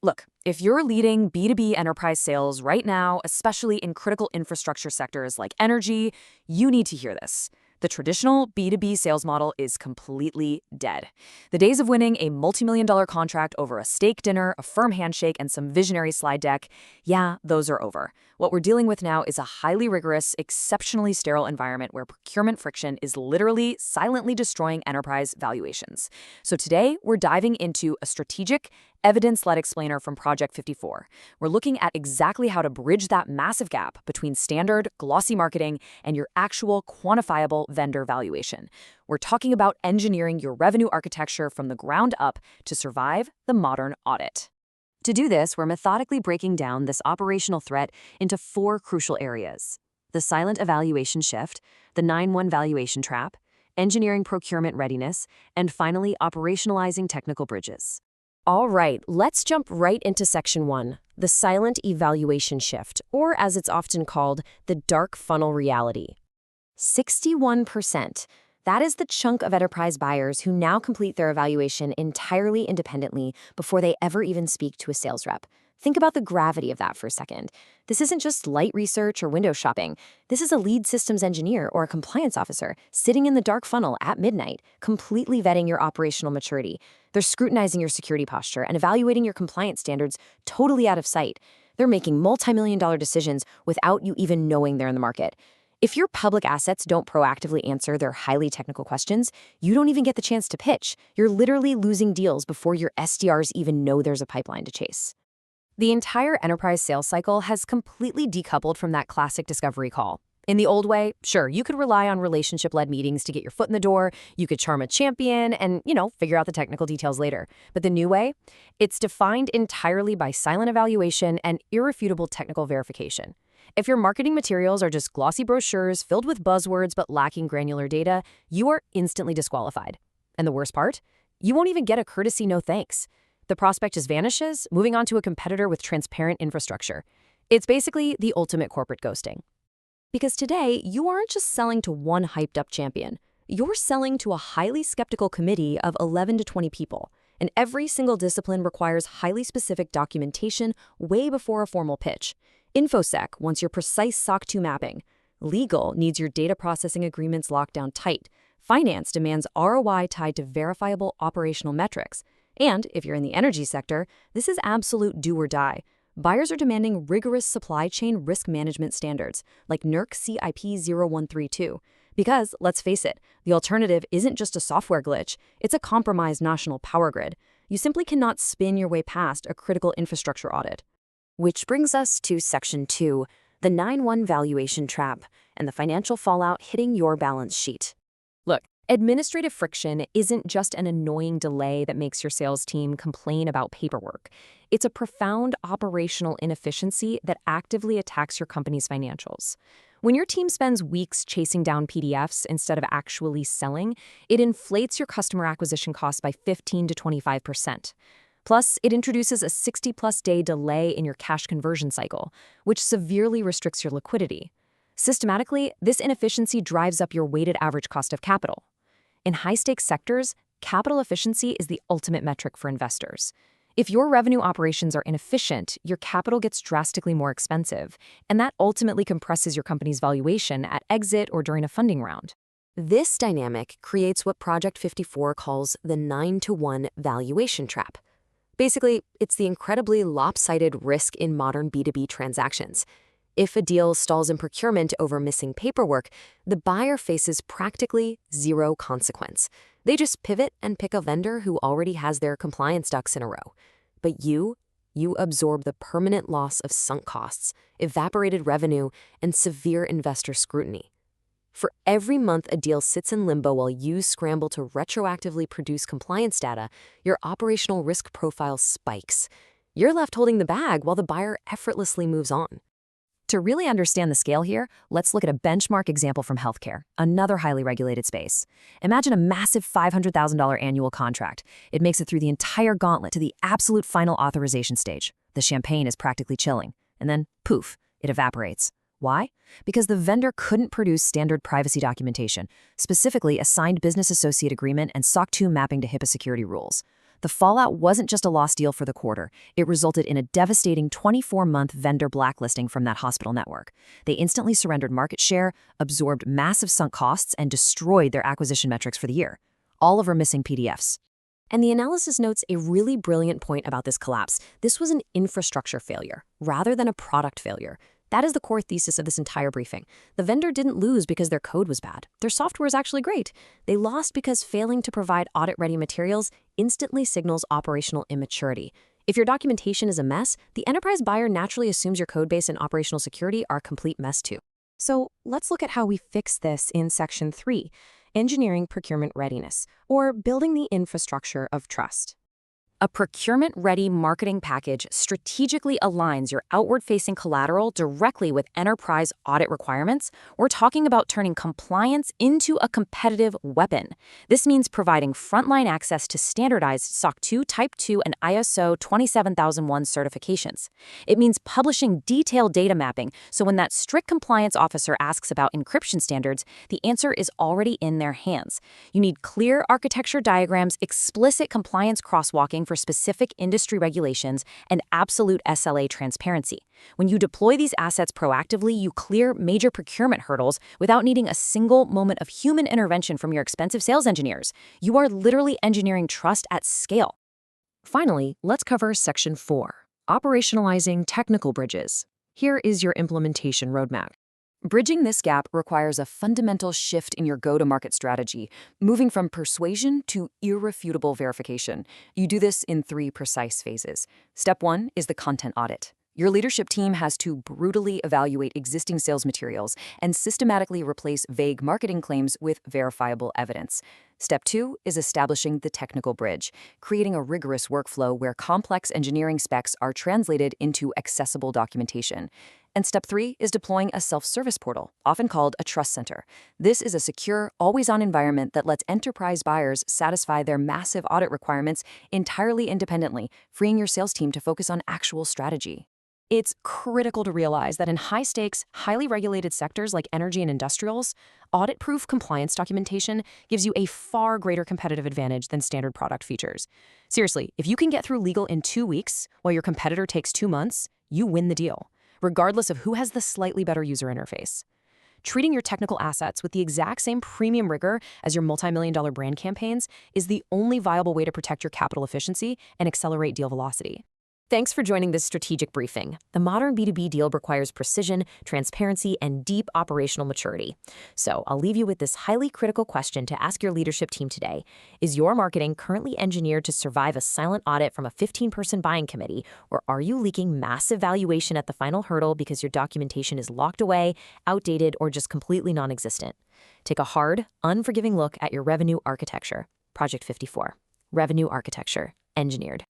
Look, if you're leading B2B enterprise sales right now, especially in critical infrastructure sectors like energy, you need to hear this. The traditional B2B sales model is completely dead. The days of winning a multi-million-dollar contract over a steak dinner, a firm handshake, and some visionary slide deck, yeah, those are over. What we're dealing with now is a highly rigorous, exceptionally sterile environment where procurement friction is literally silently destroying enterprise valuations. So today, we're diving into a strategic, evidence-led explainer from Project 54. We're looking at exactly how to bridge that massive gap between standard, glossy marketing and your actual quantifiable vendor valuation. We're talking about engineering your revenue architecture from the ground up to survive the modern audit. To do this, we're methodically breaking down this operational threat into 4 crucial areas: the silent evaluation shift, the 9-1 valuation trap, engineering procurement readiness, and finally, operationalizing technical bridges. All right, let's jump right into Section 1, the silent evaluation shift, or as it's often called, the dark funnel reality. 61%. That is the chunk of enterprise buyers who now complete their evaluation entirely independently before they ever even speak to a sales rep. Think about the gravity of that for a second. This isn't just light research or window shopping. This is a lead systems engineer or a compliance officer sitting in the dark funnel at midnight, completely vetting your operational maturity. They're scrutinizing your security posture and evaluating your compliance standards totally out of sight. They're making multi-million-dollar decisions without you even knowing they're in the market. If your public assets don't proactively answer their highly technical questions, you don't even get the chance to pitch. You're literally losing deals before your SDRs even know there's a pipeline to chase. The entire enterprise sales cycle has completely decoupled from that classic discovery call. In the old way, sure, you could rely on relationship-led meetings to get your foot in the door, you could charm a champion and, figure out the technical details later. But the new way? It's defined entirely by silent evaluation and irrefutable technical verification. If your marketing materials are just glossy brochures filled with buzzwords but lacking granular data, you are instantly disqualified. And the worst part? You won't even get a courtesy no thanks. The prospect just vanishes, moving on to a competitor with transparent infrastructure. It's basically the ultimate corporate ghosting. Because today, you aren't just selling to one hyped-up champion. You're selling to a highly skeptical committee of 11 to 20 people, and every single discipline requires highly specific documentation way before a formal pitch. InfoSec wants your precise SOC 2 mapping. Legal needs your data processing agreements locked down tight. Finance demands ROI tied to verifiable operational metrics. And if you're in the energy sector, this is absolute do or die. Buyers are demanding rigorous supply chain risk management standards, like NERC CIP 0132. Because, let's face it, the alternative isn't just a software glitch, it's a compromised national power grid. You simply cannot spin your way past a critical infrastructure audit. Which brings us to Section 2, the 9-1 valuation trap, and the financial fallout hitting your balance sheet. Look, administrative friction isn't just an annoying delay that makes your sales team complain about paperwork. It's a profound operational inefficiency that actively attacks your company's financials. When your team spends weeks chasing down PDFs instead of actually selling, it inflates your customer acquisition costs by 15 to 25%. Plus, it introduces a 60-plus day delay in your cash conversion cycle, which severely restricts your liquidity. Systematically, this inefficiency drives up your weighted average cost of capital. In high-stakes sectors, capital efficiency is the ultimate metric for investors. If your revenue operations are inefficient, your capital gets drastically more expensive, and that ultimately compresses your company's valuation at exit or during a funding round. This dynamic creates what Project 54 calls the 9-to-1 valuation trap. Basically, it's the incredibly lopsided risk in modern B2B transactions. If a deal stalls in procurement over missing paperwork, the buyer faces practically zero consequence. They just pivot and pick a vendor who already has their compliance ducks in a row. But you absorb the permanent loss of sunk costs, evaporated revenue, and severe investor scrutiny. For every month a deal sits in limbo while you scramble to retroactively produce compliance data, your operational risk profile spikes. You're left holding the bag while the buyer effortlessly moves on. To really understand the scale here, let's look at a benchmark example from healthcare, another highly regulated space. Imagine a massive $500,000 annual contract. It makes it through the entire gauntlet to the absolute final authorization stage. The champagne is practically chilling, and then, poof, it evaporates. Why? Because the vendor couldn't produce standard privacy documentation, specifically a signed business associate agreement and SOC 2 mapping to HIPAA security rules. The fallout wasn't just a lost deal for the quarter. It resulted in a devastating 24-month vendor blacklisting from that hospital network. They instantly surrendered market share, absorbed massive sunk costs, and destroyed their acquisition metrics for the year, all over missing PDFs. And the analysis notes a really brilliant point about this collapse. This was an infrastructure failure, rather than a product failure. That is the core thesis of this entire briefing. The vendor didn't lose because their code was bad. Their software is actually great. They lost because failing to provide audit-ready materials instantly signals operational immaturity. If your documentation is a mess, the enterprise buyer naturally assumes your codebase and operational security are a complete mess too. So let's look at how we fix this in Section 3, Engineering Procurement Readiness, or Building the Infrastructure of Trust. A procurement-ready marketing package strategically aligns your outward-facing collateral directly with enterprise audit requirements. We're talking about turning compliance into a competitive weapon. This means providing frontline access to standardized SOC 2, Type 2, and ISO 27001 certifications. It means publishing detailed data mapping, so when that strict compliance officer asks about encryption standards, the answer is already in their hands. You need clear architecture diagrams, explicit compliance crosswalking for specific industry regulations, and absolute SLA transparency. When you deploy these assets proactively, you clear major procurement hurdles without needing a single moment of human intervention from your expensive sales engineers. You are literally engineering trust at scale. Finally, let's cover Section 4, Operationalizing Technical Bridges. Here is your implementation roadmap. Bridging this gap requires a fundamental shift in your go-to-market strategy, moving from persuasion to irrefutable verification. You do this in 3 precise phases. Step 1 is the content audit. Your leadership team has to brutally evaluate existing sales materials and systematically replace vague marketing claims with verifiable evidence. Step 2 is establishing the technical bridge, creating a rigorous workflow where complex engineering specs are translated into accessible documentation. And Step 3 is deploying a self-service portal, often called a trust center. This is a secure, always-on environment that lets enterprise buyers satisfy their massive audit requirements entirely independently, freeing your sales team to focus on actual strategy. It's critical to realize that in high-stakes, highly regulated sectors like energy and industrials, audit-proof compliance documentation gives you a far greater competitive advantage than standard product features. Seriously, if you can get through legal in 2 weeks while your competitor takes 2 months, you win the deal, regardless of who has the slightly better user interface. Treating your technical assets with the exact same premium rigor as your multi-million-dollar brand campaigns is the only viable way to protect your capital efficiency and accelerate deal velocity. Thanks for joining this strategic briefing. The modern B2B deal requires precision, transparency, and deep operational maturity. So I'll leave you with this highly critical question to ask your leadership team today. Is your marketing currently engineered to survive a silent audit from a 15-person buying committee, or are you leaking massive valuation at the final hurdle because your documentation is locked away, outdated, or just completely non-existent? Take a hard, unforgiving look at your revenue architecture. Project 54. Revenue architecture. Engineered.